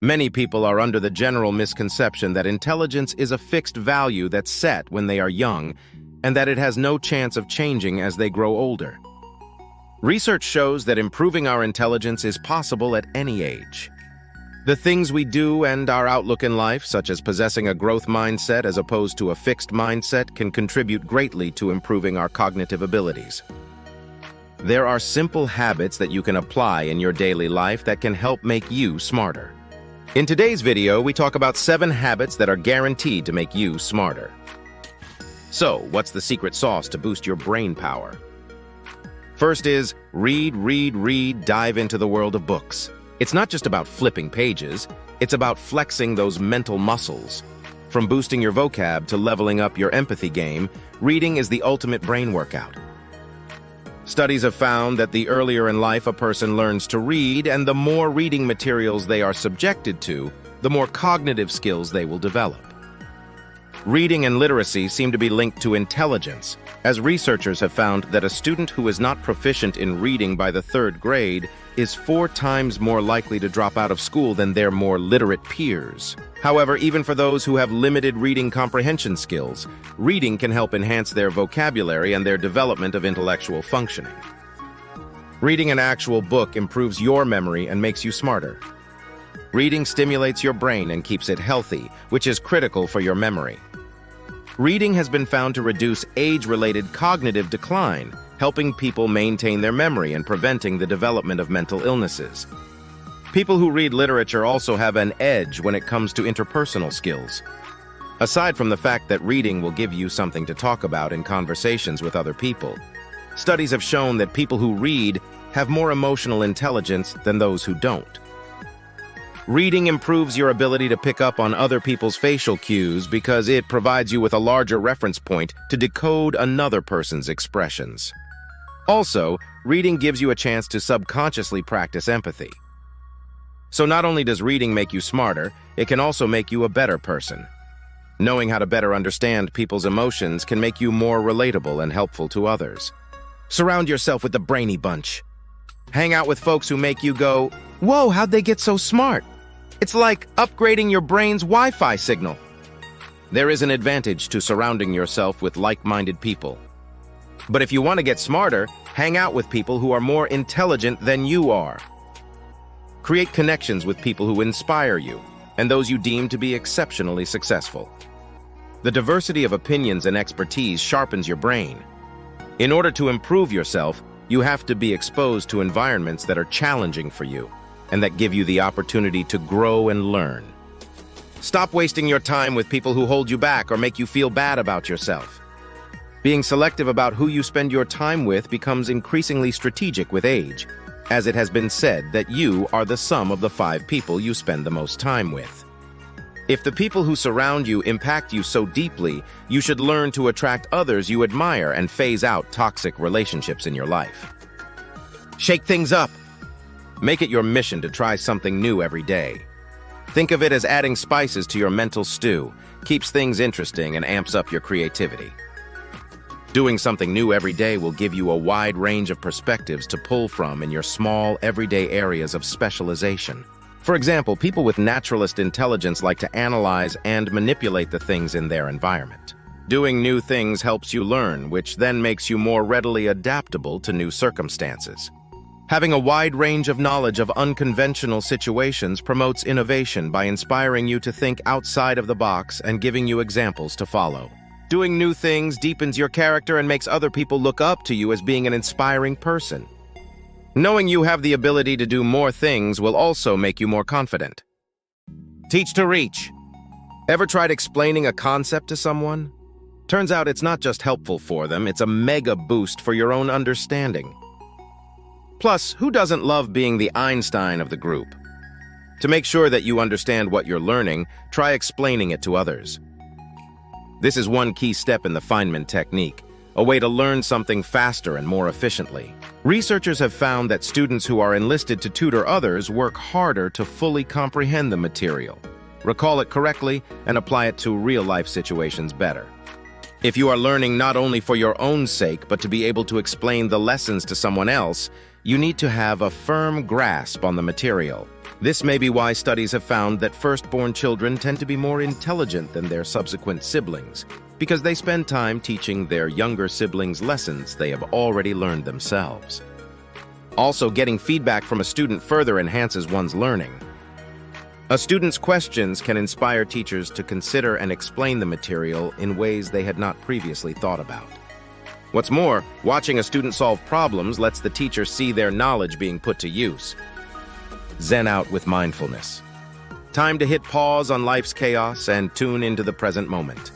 Many people are under the general misconception that intelligence is a fixed value that's set when they are young, and that it has no chance of changing as they grow older. Research shows that improving our intelligence is possible at any age. The things we do and our outlook in life, such as possessing a growth mindset as opposed to a fixed mindset, can contribute greatly to improving our cognitive abilities. There are simple habits that you can apply in your daily life that can help make you smarter. In today's video, we talk about 7 habits that are guaranteed to make you smarter. So, what's the secret sauce to boost your brain power? First is read, dive into the world of books. It's not just about flipping pages, it's about flexing those mental muscles. From boosting your vocab to leveling up your empathy game, reading is the ultimate brain workout. Studies have found that the earlier in life a person learns to read, and the more reading materials they are subjected to, the more cognitive skills they will develop. Reading and literacy seem to be linked to intelligence, as researchers have found that a student who is not proficient in reading by the 3rd grade is 4 times more likely to drop out of school than their more literate peers. However, even for those who have limited reading comprehension skills, reading can help enhance their vocabulary and their development of intellectual functioning. Reading an actual book improves your memory and makes you smarter. Reading stimulates your brain and keeps it healthy, which is critical for your memory. Reading has been found to reduce age-related cognitive decline, helping people maintain their memory and preventing the development of mental illnesses. People who read literature also have an edge when it comes to interpersonal skills. Aside from the fact that reading will give you something to talk about in conversations with other people, studies have shown that people who read have more emotional intelligence than those who don't. Reading improves your ability to pick up on other people's facial cues because it provides you with a larger reference point to decode another person's expressions. Also, reading gives you a chance to subconsciously practice empathy. So not only does reading make you smarter, it can also make you a better person. Knowing how to better understand people's emotions can make you more relatable and helpful to others. Surround yourself with the brainy bunch. Hang out with folks who make you go, "Whoa, how'd they get so smart?" It's like upgrading your brain's Wi-Fi signal. There is an advantage to surrounding yourself with like-minded people. But if you want to get smarter, hang out with people who are more intelligent than you are. Create connections with people who inspire you, and those you deem to be exceptionally successful. The diversity of opinions and expertise sharpens your brain. In order to improve yourself, you have to be exposed to environments that are challenging for you, and that give you the opportunity to grow and learn. Stop wasting your time with people who hold you back or make you feel bad about yourself. Being selective about who you spend your time with becomes increasingly strategic with age, as it has been said that you are the sum of the 5 people you spend the most time with. If the people who surround you impact you so deeply, you should learn to attract others you admire and phase out toxic relationships in your life. Shake things up. Make it your mission to try something new every day. Think of it as adding spices to your mental stew, keeps things interesting and amps up your creativity. Doing something new every day will give you a wide range of perspectives to pull from in your small, everyday areas of specialization. For example, people with naturalist intelligence like to analyze and manipulate the things in their environment. Doing new things helps you learn, which then makes you more readily adaptable to new circumstances. Having a wide range of knowledge of unconventional situations promotes innovation by inspiring you to think outside of the box and giving you examples to follow. Doing new things deepens your character and makes other people look up to you as being an inspiring person. Knowing you have the ability to do more things will also make you more confident. Teach to reach. Ever tried explaining a concept to someone? Turns out it's not just helpful for them, it's a mega boost for your own understanding. Plus, who doesn't love being the Einstein of the group? To make sure that you understand what you're learning, try explaining it to others. This is one key step in the Feynman technique, a way to learn something faster and more efficiently. Researchers have found that students who are enlisted to tutor others work harder to fully comprehend the material, recall it correctly, and apply it to real-life situations better. If you are learning not only for your own sake, but to be able to explain the lessons to someone else, you need to have a firm grasp on the material. This may be why studies have found that firstborn children tend to be more intelligent than their subsequent siblings, because they spend time teaching their younger siblings lessons they have already learned themselves. Also, getting feedback from a student further enhances one's learning. A student's questions can inspire teachers to consider and explain the material in ways they had not previously thought about. What's more, watching a student solve problems lets the teacher see their knowledge being put to use. Zen out with mindfulness. Time to hit pause on life's chaos and tune into the present moment.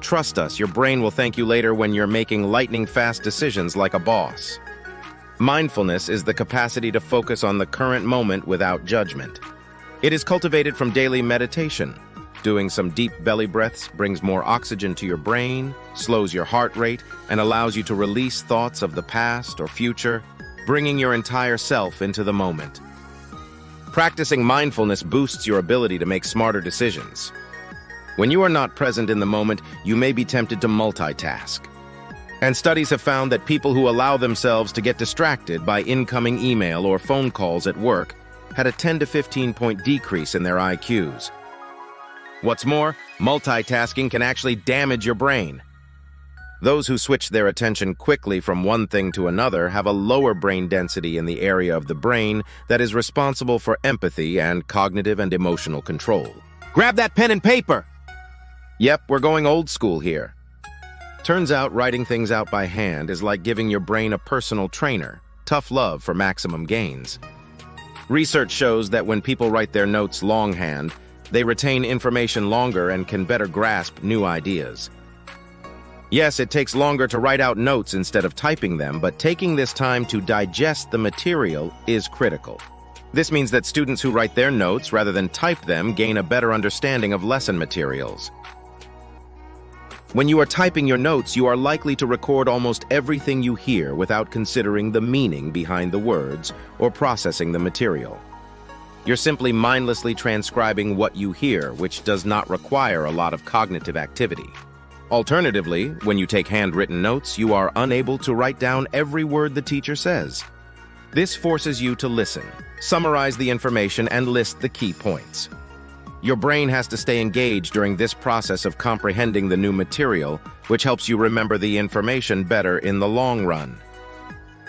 Trust us, your brain will thank you later when you're making lightning-fast decisions like a boss. Mindfulness is the capacity to focus on the current moment without judgment. It is cultivated from daily meditation. Doing some deep belly breaths brings more oxygen to your brain, slows your heart rate, and allows you to release thoughts of the past or future, bringing your entire self into the moment. Practicing mindfulness boosts your ability to make smarter decisions. When you are not present in the moment, you may be tempted to multitask. And studies have found that people who allow themselves to get distracted by incoming email or phone calls at work had a 10 to 15-point decrease in their IQs. What's more, multitasking can actually damage your brain. Those who switch their attention quickly from one thing to another have a lower brain density in the area of the brain that is responsible for empathy and cognitive and emotional control. Grab that pen and paper! Yep, we're going old school here. Turns out writing things out by hand is like giving your brain a personal trainer. Tough love for maximum gains. Research shows that when people write their notes longhand, they retain information longer and can better grasp new ideas. Yes, it takes longer to write out notes instead of typing them, but taking this time to digest the material is critical. This means that students who write their notes rather than type them gain a better understanding of lesson materials. When you are typing your notes, you are likely to record almost everything you hear without considering the meaning behind the words or processing the material. You're simply mindlessly transcribing what you hear, which does not require a lot of cognitive activity. Alternatively, when you take handwritten notes, you are unable to write down every word the teacher says. This forces you to listen, summarize the information, and list the key points. Your brain has to stay engaged during this process of comprehending the new material, which helps you remember the information better in the long run.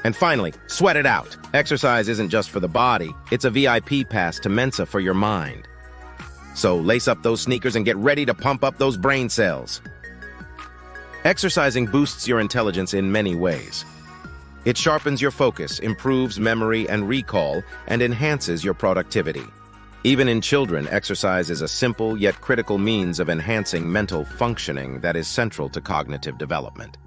And finally, sweat it out. Exercise isn't just for the body, it's a VIP pass to Mensa for your mind. So lace up those sneakers and get ready to pump up those brain cells. Exercising boosts your intelligence in many ways. It sharpens your focus, improves memory and recall, and enhances your productivity. Even in children, exercise is a simple yet critical means of enhancing mental functioning that is central to cognitive development.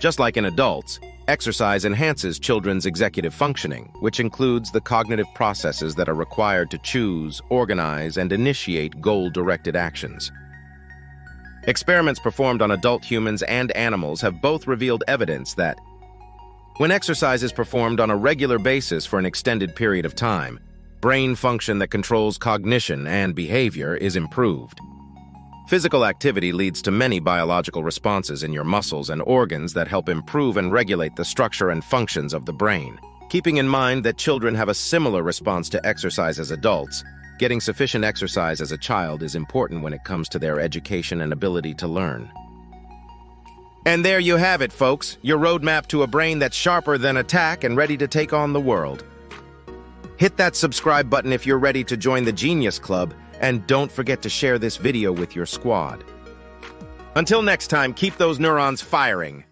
Just like in adults, exercise enhances children's executive functioning, which includes the cognitive processes that are required to choose, organize, and initiate goal-directed actions. Experiments performed on adult humans and animals have both revealed evidence that when exercise is performed on a regular basis for an extended period of time, brain function that controls cognition and behavior is improved. Physical activity leads to many biological responses in your muscles and organs that help improve and regulate the structure and functions of the brain. Keeping in mind that children have a similar response to exercise as adults, getting sufficient exercise as a child is important when it comes to their education and ability to learn. And there you have it, folks, your roadmap to a brain that's sharper than attack and ready to take on the world. Hit that subscribe button if you're ready to join the Genius Club, and don't forget to share this video with your squad. Until next time, keep those neurons firing.